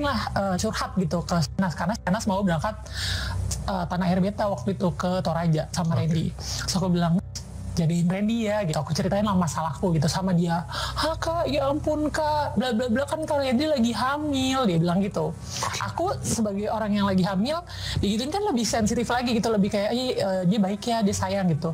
lah curhat gitu ke Shahnaz, karena Shahnaz mau berangkat Tanah Air Beta waktu itu ke Toraja sama Randy. So aku bilang, jadiin Randy ya gitu, aku ceritain lah masalahku gitu sama dia. Kak, ya ampun kak, bla bla bla, kan kalau Randy lagi hamil, dia bilang gitu. Aku sebagai orang yang lagi hamil digituin kan lebih sensitif lagi gitu, lebih kayak dia baik ya, dia sayang gitu.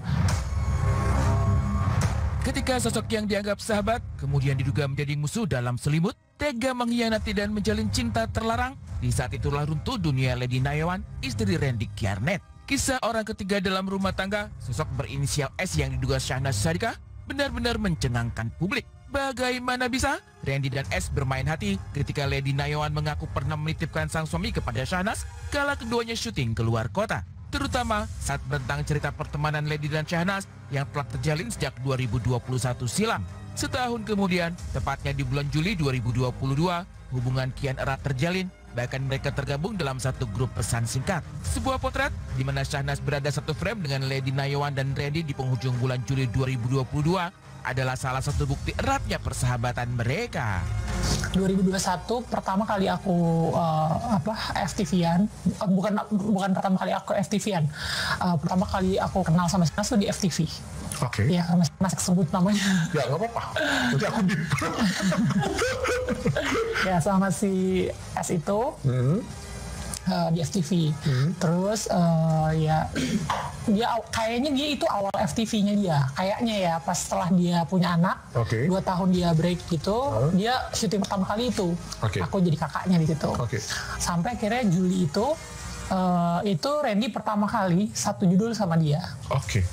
Ketika sosok yang dianggap sahabat kemudian diduga menjadi musuh dalam selimut, tega mengkhianati dan menjalin cinta terlarang, di saat itulah runtuh dunia Lady Nayawan, istri Randy Kjarnet. Kisah orang ketiga dalam rumah tangga, sosok berinisial S yang diduga Shahnaz Sadiqah, benar-benar mencengangkan publik. Bagaimana bisa Randy dan S bermain hati ketika Lady Nayawan mengaku pernah menitipkan sang suami kepada Shahnaz kala keduanya syuting keluar kota, terutama saat bentang cerita pertemanan Lady dan Shahnaz yang telah terjalin sejak 2021 silam. Setahun kemudian, tepatnya di bulan Juli 2022, hubungan kian erat terjalin. Bahkan mereka tergabung dalam satu grup pesan singkat. Sebuah potret di mana Shahnaz berada satu frame dengan Lady Nayawan dan Randy di penghujung bulan Juli 2022 adalah salah satu bukti eratnya persahabatan mereka. 2021 pertama kali aku FTV-an, bukan pertama kali aku FTV-an. Pertama kali aku kenal sama Shahnaz tuh di FTV. Oke. Ya, masih sebut namanya. Ya, nggak apa-apa. Nanti aku bip. Ya, sama si S itu di FTV. Terus ya dia kayaknya dia itu awal FTV-nya dia. Kayaknya ya pas setelah dia punya anak, 2 tahun dia break gitu, dia syuting pertama kali itu. Aku jadi kakaknya di situ. Sampai akhirnya Juli itu Randy pertama kali satu judul sama dia.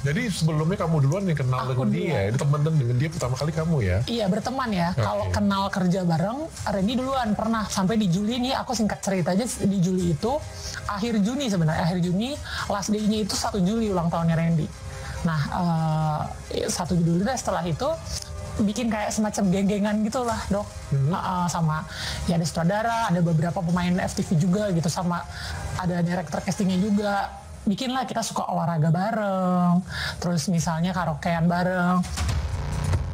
Jadi sebelumnya kamu duluan yang kenal dengan dia, ini teman dengan dia pertama kali kamu ya? Iya, berteman ya. Kalau kenal kerja bareng, Randy duluan pernah. Sampai di Juli nih, aku singkat cerita aja, di Juli itu, akhir Juni sebenarnya, akhir Juni, last day-nya itu 1 Juli ulang tahunnya Randy. Nah, 1 Juli setelah itu, bikin kayak semacam geng-gengan gitu lah dok, sama ya ada sutradara, ada beberapa pemain FTV juga gitu, sama ada director castingnya juga. Bikin lah kita suka olahraga bareng, terus misalnya karaokean bareng.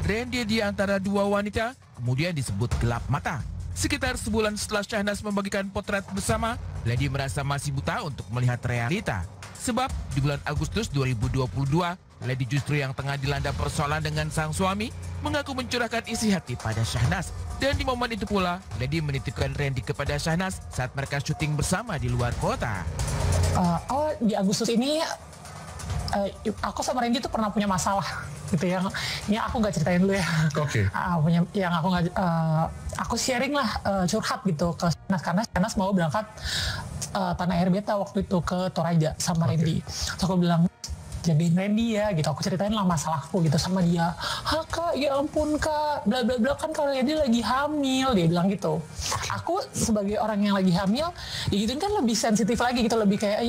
Randy di antara dua wanita kemudian disebut gelap mata. Sekitar sebulan setelah Shahnaz membagikan potret bersama, Lady merasa masih buta untuk melihat realita. Sebab di bulan Agustus 2022, Lady justru yang tengah dilanda persoalan dengan sang suami mengaku mencurahkan isi hati pada Shahnaz. Dan di momen itu pula, Lady menitipkan Randy kepada Shahnaz saat mereka syuting bersama di luar kota. Di Agustus ini, aku sama Randy tuh pernah punya masalah gitu ya. Ini aku nggak ceritain dulu ya. Yang aku nggak, aku sharing lah, curhat gitu ke Shahnaz, karena Shahnaz mau berangkat Tanah Air Beta waktu itu ke Toraja sama Randy. So aku bilang, jadiin Randy ya gitu, aku ceritain lah masalahku gitu sama dia. Kak, ya ampun kak, bla bla bla, kan kalau Randy lagi hamil, dia bilang gitu. Aku sebagai orang yang lagi hamil digituin kan lebih sensitif lagi gitu, lebih kayak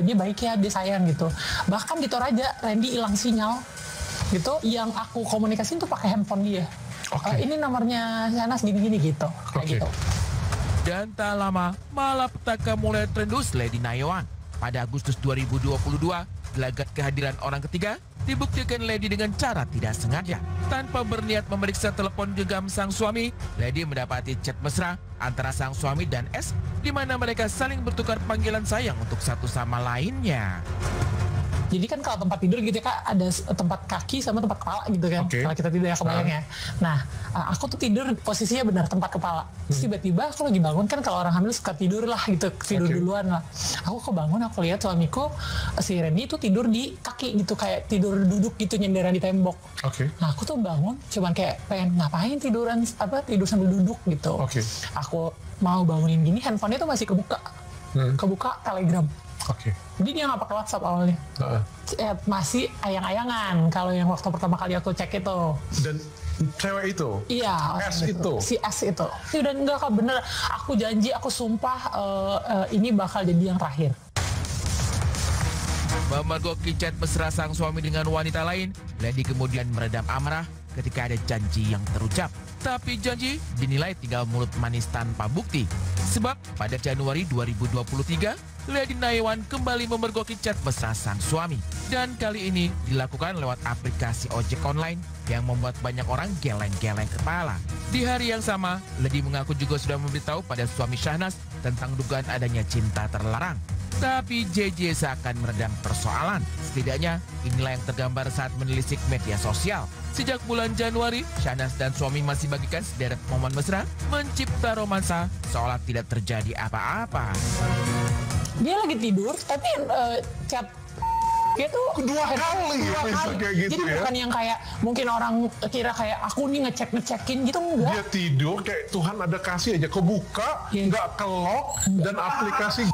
dia baik ya, dia sayang gitu. Bahkan di Toraja Randy hilang sinyal gitu, yang aku komunikasiin tuh pakai handphone dia. Ini nomornya Shahnaz gini-gini gitu, kayak gitu. Dan tak lama, malapetaka mulai terendus Lady Nayawan. Pada Agustus 2022, gelagat kehadiran orang ketiga dibuktikan Lady dengan cara tidak sengaja. Tanpa berniat memeriksa telepon genggam sang suami, Lady mendapati chat mesra antara sang suami dan S, di mana mereka saling bertukar panggilan sayang untuk satu sama lainnya. Jadi kan kalau tempat tidur gitu ya kak, ada tempat kaki sama tempat kepala gitu kan. Kalau kita tidur ya kebayangnya. Nah, aku tuh tidur posisinya benar tempat kepala. Terus tiba-tiba aku lagi bangun kan, kalau orang hamil suka tidur lah gitu, tidur duluan lah. Aku kebangun, aku lihat suamiku, si Randy itu tidur di kaki gitu, kayak tidur duduk gitu, nyenderan di tembok. Nah, aku tuh bangun, cuman kayak pengen ngapain tidur sambil duduk gitu. Aku mau bangunin gini, handphonenya tuh masih kebuka Telegram. Jadi dia nggak pakai WhatsApp awalnya. Masih ayang-ayangan kalau yang waktu pertama kali aku cek itu. Dan cewek itu? Iya. Si S itu. Udah enggak kak, bener. Aku janji, aku sumpah ini bakal jadi yang terakhir. Memergoki chat mesra sang suami dengan wanita lain, Lady kemudian meredam amarah ketika ada janji yang terucap. Tapi janji dinilai tinggal mulut manis tanpa bukti. Sebab pada Januari 2023, Lady Nayawan kembali memergoki chat mesra sang suami. Dan kali ini dilakukan lewat aplikasi ojek online yang membuat banyak orang geleng-geleng kepala. Di hari yang sama, Lady mengaku juga sudah memberitahu pada suami Shahnaz tentang dugaan adanya cinta terlarang. Tapi JJ seakan meredam persoalan. Setidaknya inilah yang tergambar saat menelisik media sosial. Sejak bulan Januari, Shahnaz dan suami masih bagikan sederet momen mesra, mencipta romansa seolah tidak terjadi apa-apa. Dia lagi tidur, tapi chat dia tuh dua kali kayak gitu. Jadi ya. bukan yang kayak mungkin orang kira kayak aku nih ngecekin gitu, enggak. Dia tidur kayak Tuhan ada kasih aja, kebuka, nggak kelok, dan aplikasi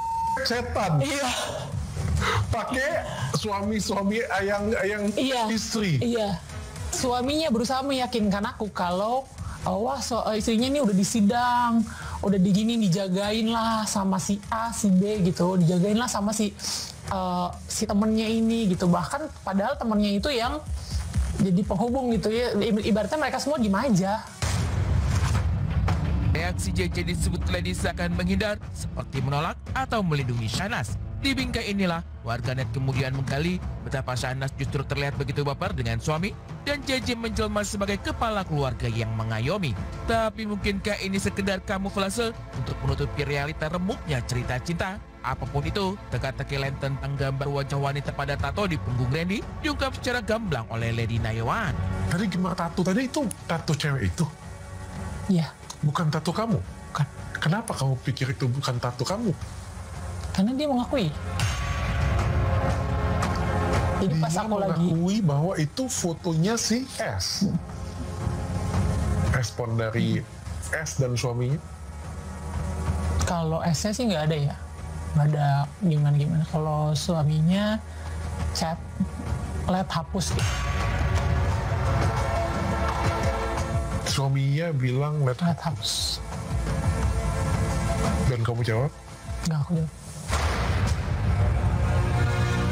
setan. Iya. Pakai suami-suami yang istri. Iya. Suaminya berusaha meyakinkan aku kalau istrinya ini udah disidang, udah dijagain lah sama si A, si B gitu, dijagain lah sama si temennya ini gitu. Bahkan padahal temennya itu yang jadi penghubung gitu ya, ibaratnya mereka semua diem aja. Reaksi JJ disebut Lady seakan menghindar, seperti menolak atau melindungi Shahnaz. Di bingkai inilah, warganet kemudian menggali betapa Shahnaz justru terlihat begitu baper dengan suami dan JJ menjelma sebagai kepala keluarga yang mengayomi. Tapi mungkinkah ini sekedar kamuflase untuk menutupi realita remuknya cerita cinta? Apapun itu, teka-teki lain tentang gambar wajah wanita pada tato di punggung Randy diungkap secara gamblang oleh Lady Nayawan. Tadi gimana tato? Tadi itu tato cewek itu? Iya. Bukan tato kamu? Bukan. Kenapa kamu pikir itu bukan tato kamu? Karena dia mengakui. Jadi pas dia aku lagi mengakui bahwa itu fotonya si S. Respon dari S dan suaminya? kalau S-nya sih nggak ada ya. Nggak ada gimana-gimana. Kalau suaminya chat, lihat hapus gitu. Suaminya bilang lihat Hapus. Dan kamu jawab? Nggak, aku jawab.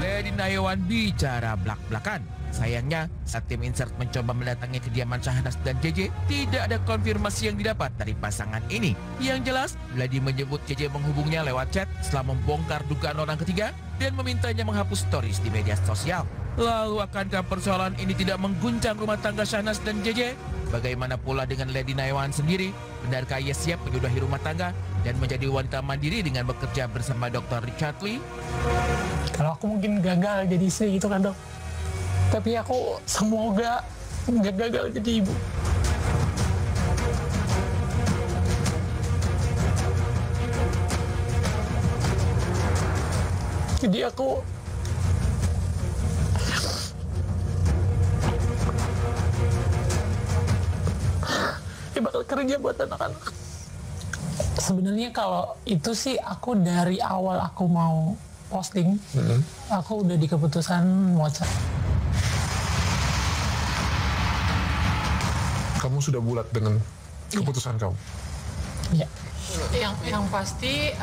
Lady Nayawan bicara blak-blakan. Sayangnya, saat tim Insert mencoba mendatangi kediaman Shahnaz dan JJ, tidak ada konfirmasi yang didapat dari pasangan ini. Yang jelas, Lady menyebut JJ menghubungnya lewat chat setelah membongkar dugaan orang ketiga dan memintanya menghapus stories di media sosial. Lalu akankah persoalan ini tidak mengguncang rumah tangga Shahnaz dan JJ? Bagaimana pula dengan Lady Nayawan sendiri? Benarkah ia siap menyudahi rumah tangga dan menjadi wanita mandiri dengan bekerja bersama Dr. Richard Lee? Kalau aku mungkin gagal jadi istri gitu kan, Dok. Tapi aku semoga nggak gagal jadi ibu. Jadi aku bakal kerja buat anak-anak. Sebenarnya kalau itu sih aku dari awal aku mau posting, aku udah di keputusan mau cerai. Kamu sudah bulat dengan keputusan kamu? Iya. Yang pasti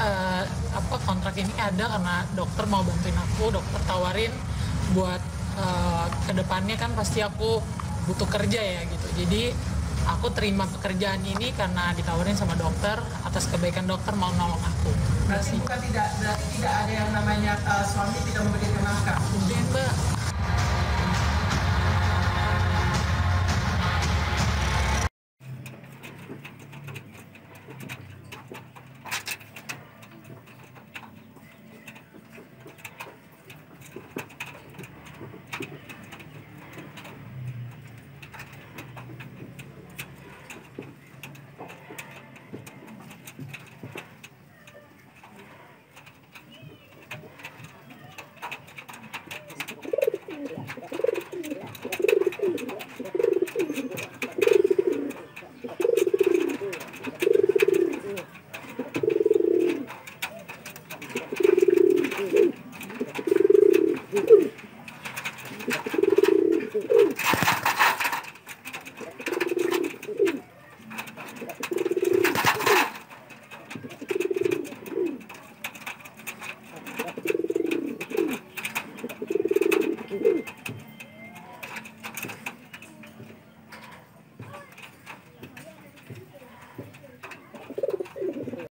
kontrak ini ada karena dokter mau bantuin aku, dokter tawarin buat kedepannya kan pasti aku butuh kerja ya gitu. Jadi aku terima pekerjaan ini karena ditawarin sama dokter, atas kebaikan dokter mau nolong aku. Berarti bukan tidak ada yang namanya suami tidak memberikan nafkah. Udah, Mbak.